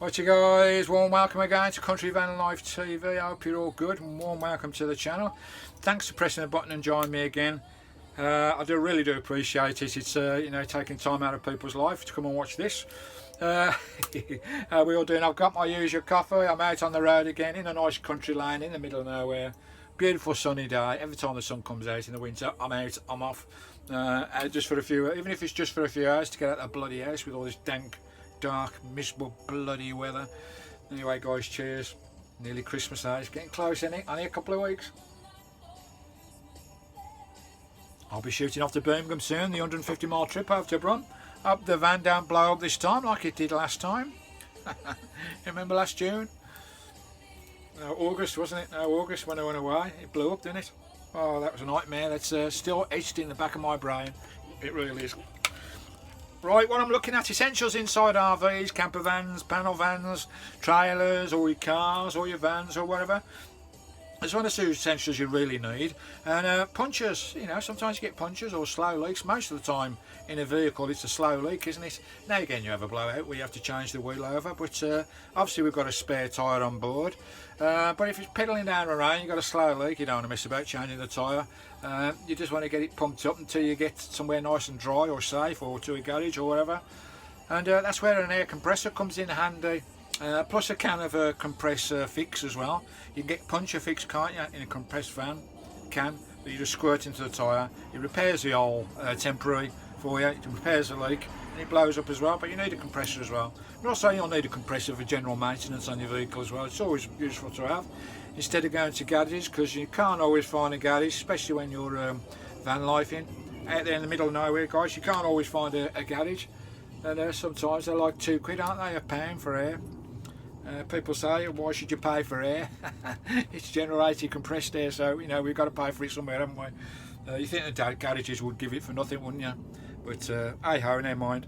Right you guys, warm welcome again to Country Vanlife TV. I hope you're all good and warm welcome to the channel. Thanks for pressing the button and joining me again. I really do appreciate it. It's you know, taking time out of people's life to come and watch this. How we all doing? I've got my usual coffee. I'm out on the road again in a nice country lane in the middle of nowhere. Beautiful sunny day. Every time the sun comes out in the winter, I'm out, I'm off. Just for a few, even if it's just for a few hours to get out of the bloody house with all this dank, dark, miserable, bloody weather. Anyway guys, cheers. Nearly Christmas Day. It's getting close, isn't it? Only a couple of weeks. I'll be shooting off to Birmingham soon, the 150-mile trip over to Brun. Hope the van don't blow up this time like it did last time. Remember last June? No, August, wasn't it? No, August when I went away. It blew up, didn't it? Oh, that was a nightmare. That's still etched in the back of my brain. It really is. Right, what I'm looking at, essentials inside RVs, camper vans, panel vans, trailers, or your cars, or your vans, or whatever. There's one of the essentials you really need. And punctures, you know, sometimes you get punctures or slow leaks. Most of the time in a vehicle it's a slow leak, isn't it? Now again you have a blowout where you have to change the wheel over, but obviously we've got a spare tyre on board. But if it's pedalling down the rain, you've got a slow leak, you don't want to mess about changing the tyre. You just want to get it pumped up until you get somewhere nice and dry or safe, or to a garage or whatever. And that's where an air compressor comes in handy. Plus a can of compressor fix as well. You can get puncture fix, can't you, in a compressed van can that you just squirt into the tyre. It repairs the hole temporary for you, it repairs the leak, and it blows up as well. But you need a compressor as well. I'm not saying you'll need a compressor for general maintenance on your vehicle as well. It's always useful to have instead of going to garages, because you can't always find a garage, especially when you're van lifing out there in the middle of nowhere, guys. You can't always find a garage, and sometimes they're like £2, aren't they, a pound for air. People say, why should you pay for air? It's generated compressed air, so you know we've got to pay for it somewhere, haven't we? You think the garages would give it for nothing, wouldn't you? But hey ho, never mind.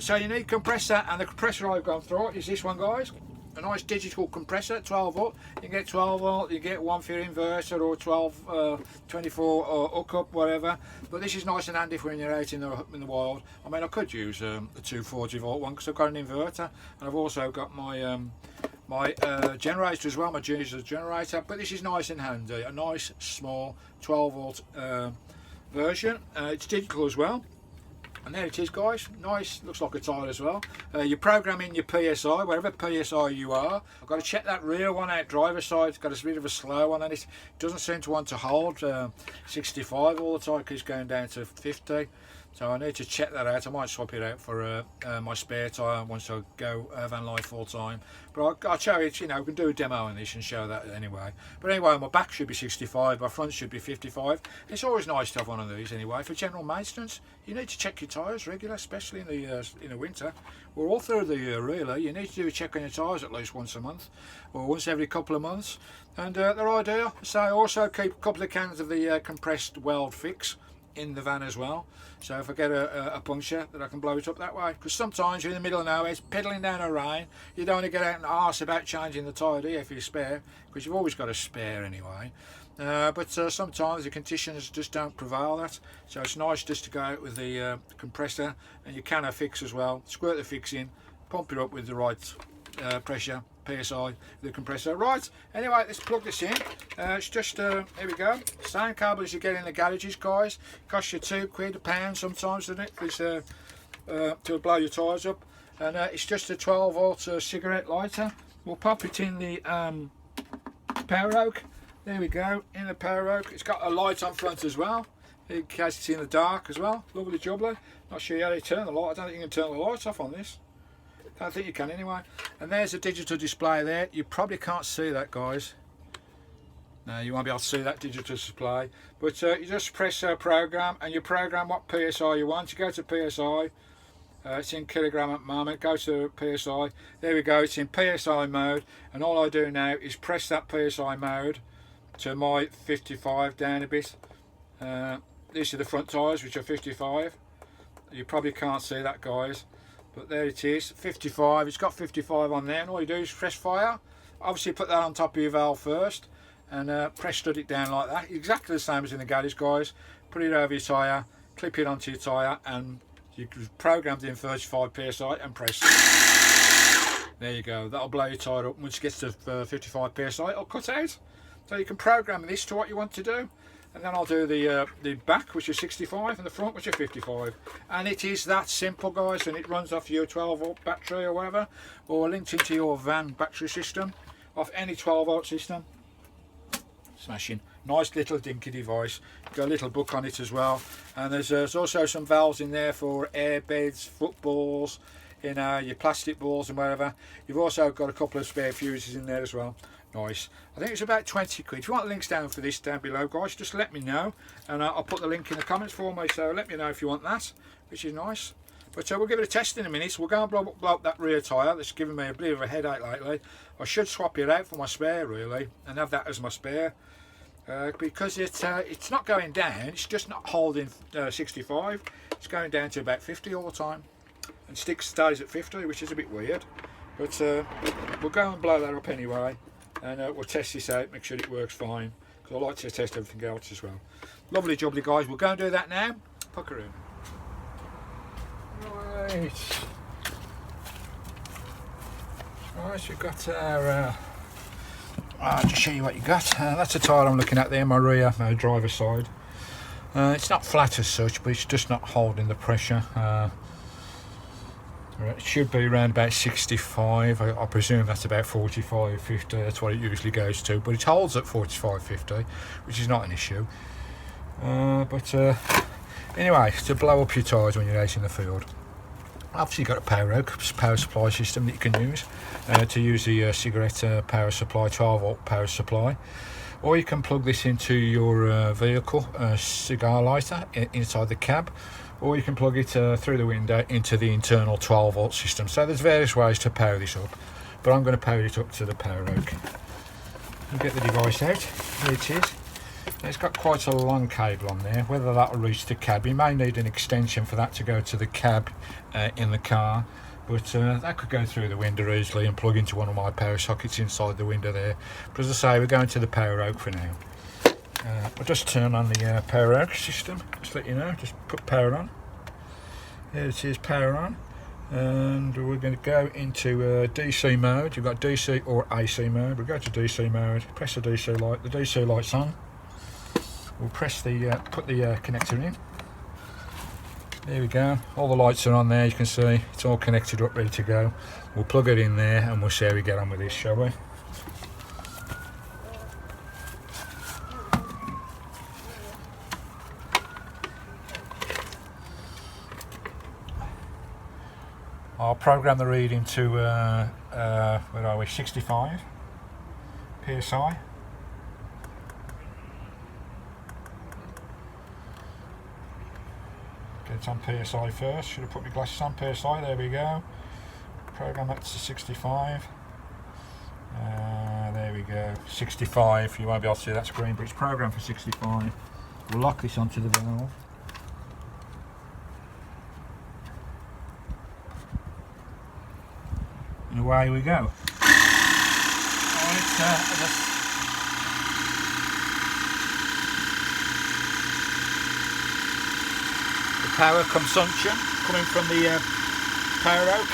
So you need compressor, and the compressor I've gone through is this one, guys. A nice digital compressor, 12 volt. You can get 12 volt, you get one for your inverter, or 12, 24 or hookup, whatever. But this is nice and handy for when you're out in the wild. I mean, I could use a 240 volt one because I've got an inverter, and I've also got my my generator as well, my diesel generator. But this is nice and handy, a nice small 12 volt version. It's digital as well. And there it is, guys. Nice, looks like a tile as well. You program in your PSI, wherever PSI you are. I've got to check that rear one out, driver side. It's got a bit of a slow one, and it doesn't seem to want to hold 65 all the time, because it's going down to 50. So I need to check that out. I might swap it out for my spare tyre once I go van life full time. But I'll show it, you know, we can do a demo on this and show that anyway. But anyway, my back should be 65, my front should be 55. It's always nice to have one of these anyway. For general maintenance, you need to check your tyres regular, especially in the winter. Or all through the year really. You need to do a check on your tyres at least once a month, or once every couple of months. And they're ideal. So I also keep a couple of cans of the compressed weld fix in the van as well, so if I get a puncture, that I can blow it up that way. Because sometimes you're in the middle of nowhere, it's pedalling down a rain, you don't want to get out and arse about changing the tyre, do you, if you're spare, because you've always got a spare anyway. But sometimes the conditions just don't prevail that, so it's nice just to go out with the compressor and your can of fix as well. Squirt the fix in, pump it up with the right pressure, PSI, the compressor. Right, anyway, let's plug this in. It's just here we go, same cable as you get in the garages, guys. Costs you £2, a pound sometimes, doesn't it, this, to blow your tyres up. And it's just a 12 volt cigarette lighter. We'll pop it in the power oak. There we go, in the power oak. It's got a light on front as well, in case it's in the dark as well. Lovely jubbly. Not sure how to turn the light. I don't think you can turn the lights off on this. I don't think you can anyway. And there's a digital display there. You probably can't see that, guys. No, you won't be able to see that digital display. But you just press program, and you program what PSI you want. You go to PSI. It's in kilogram at the moment. Go to PSI. There we go. It's in PSI mode. And all I do now is press that PSI mode to my 55 down a bit. These are the front tyres, which are 55. You probably can't see that, guys. But there it is, 55. It's got 55 on there, and all you do is press fire. Obviously put that on top of your valve first, and press stud it down like that. Exactly the same as in the garage, guys. Put it over your tyre, clip it onto your tyre, and you programmed in 35 psi and press. There you go, that'll blow your tyre up. Once it gets to 55 psi, it'll cut out. So you can program this to what you want to do. And then I'll do the back, which is 65, and the front, which is 55. And it is that simple, guys, and it runs off your 12-volt battery or whatever, or linked into your van battery system, off any 12-volt system. Smashing. Nice little dinky device. Got a little book on it as well. And there's also some valves in there for air beds, footballs, you know, your plastic balls and whatever. You've also got a couple of spare fuses in there as well. Nice. I think it's about 20 quid. If you want links down for this down below, guys, just let me know, and I'll put the link in the comments for me, so let me know if you want that, which is nice. But we'll give it a test in a minute. So we'll go and blow up that rear tyre that's giving me a bit of a headache lately. I should swap it out for my spare, really, and have that as my spare, because it's not going down, it's just not holding 65. It's going down to about 50 all the time, and stays at 50, which is a bit weird. But we'll go and blow that up anyway, and we'll test this out, make sure it works fine, because I like to test everything else as well. Lovely jubbly, guys. We'll go and do that now. Puckaroo. Right, we've got our I'll just show you what you got. That's the tyre I'm looking at there, my rear, my driver's side. It's not flat as such, but it's just not holding the pressure. It should be around about 65. I presume that's about 45, 50. That's what it usually goes to, but it holds at 45, 50, which is not an issue. Anyway, to blow up your tyres when you're out in the field, obviously you've got a power supply system that you can use to use the cigarette power supply, 12-volt power supply, or you can plug this into your vehicle cigar lighter inside the cab, or you can plug it through the window into the internal 12-volt system. So there's various ways to power this up, but I'm going to power it up to the power oak. You get the device out. Here it is. It's got quite a long cable on there. Whether that will reach the cab, you may need an extension for that to go to the cab in the car, but that could go through the window easily and plug into one of my power sockets inside the window there. But as I say, we're going to the power oak for now. I'll just turn on the power oak system, just let you know, just put power on. Here it is, power on, and we're going to go into DC mode. You've got DC or AC mode. We'll go to DC mode, press the DC light, the DC light's on. We'll press the, put the connector in. There we go, all the lights are on there, you can see, it's all connected up, ready to go. We'll plug it in there and we'll see how we get on with this, shall we? I'll program the reading to, where are we, 65 psi. Get on PSI first. Should have put my glasses on. PSI, there we go. Program that to 65. There we go. 65. You won't be able to see that screen, but it's programmed for 65. We'll lock this onto the valve. And away we go. Power consumption coming from the power oak,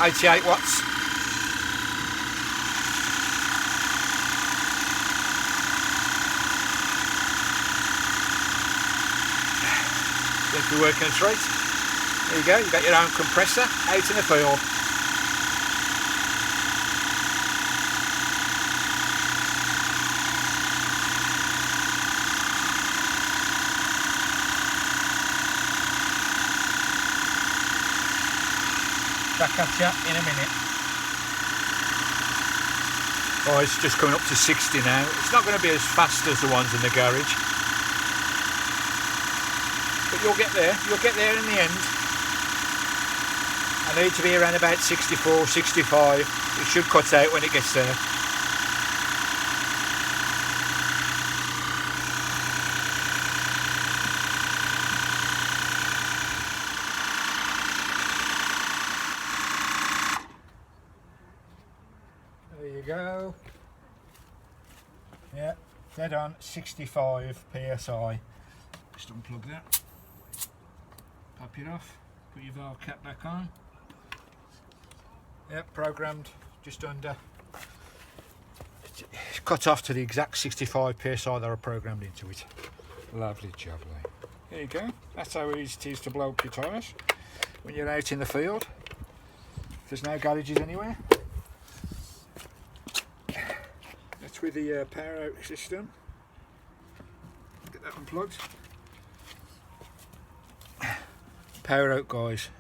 88 watts. Seems to be working a treat. There you go, you've got your own compressor out in the field. Back at you in a minute. Oh, it's just coming up to 60 now. It's not going to be as fast as the ones in the garage, but you'll get there. You'll get there in the end. I need to be around about 64, 65. It should cut out when it gets there. There you go. Yeah, dead on, 65 psi. Just unplug that. Pop it off. Put your valve cap back on. Yep, programmed just under. It's cut off to the exact 65 psi that are programmed into it. Lovely jubbly. There you go. That's how easy it is to blow up your tyres when you're out in the field. There's no garages anywhere. That's with the power out system. Get that unplugged. Power out, guys.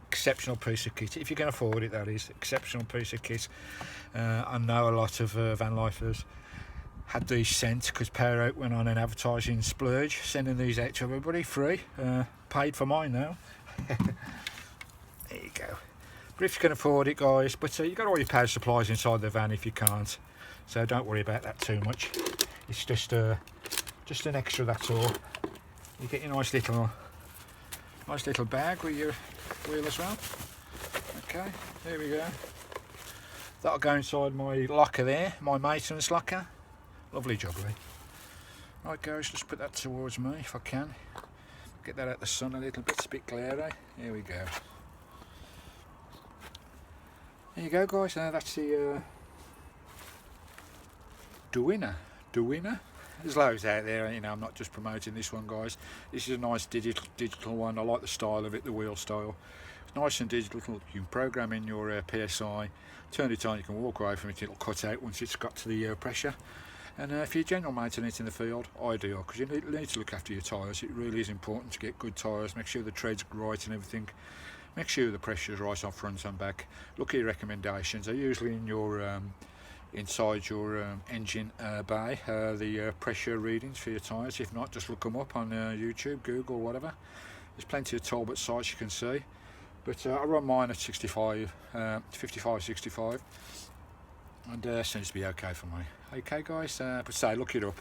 Exceptional piece of kit. If you can afford it, that is. Exceptional piece of kit. I know a lot of van lifers had these sent because Power Out went on an advertising splurge, sending these out to everybody free. Paid for mine now. There you go. But if you can afford it, guys, but you've got all your power supplies inside the van if you can't, so don't worry about that too much. It's just an extra, that's all. You get your nice little bag with your wheel as well. Okay, there we go. That'll go inside my locker there, my maintenance locker. Lovely jubbly. Right guys, just put that towards me if I can. Get that out the sun a little bit, it's a bit glary. Here we go. There you go, guys. That's the Duina. There's loads out there, you know, I'm not just promoting this one, guys. This is a nice digital one. I like the style of it, the wheel style. It's nice and digital. You can program in your PSI, turn it on, you can walk away from it, it'll cut out once it's got to the pressure. And if you're general maintenance in the field, ideal, because you need to look after your tyres. It really is important to get good tyres, make sure the tread's right and everything. Make sure the pressure's right on front and back. Look at your recommendations. They're usually in your inside your engine bay, the pressure readings for your tyres. If not, just look them up on YouTube, Google, whatever. There's plenty of Talbot sites you can see. But I run mine at 65, 55-65, and seems to be okay for me. Okay, guys, but say, look it up.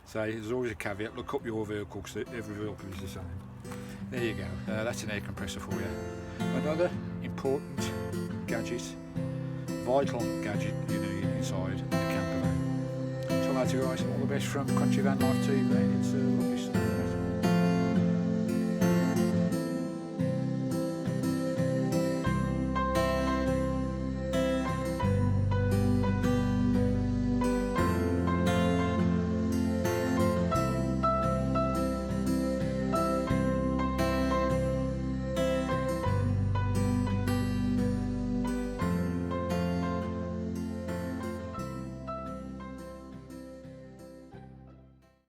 Say, there's always a caveat, look up your vehicle, because every vehicle is the same. There you go, that's an air compressor for you. Another important gadget, vital gadget you need inside the camper van. So later, guys, all the best from Country Vanlife TV. It's a lovely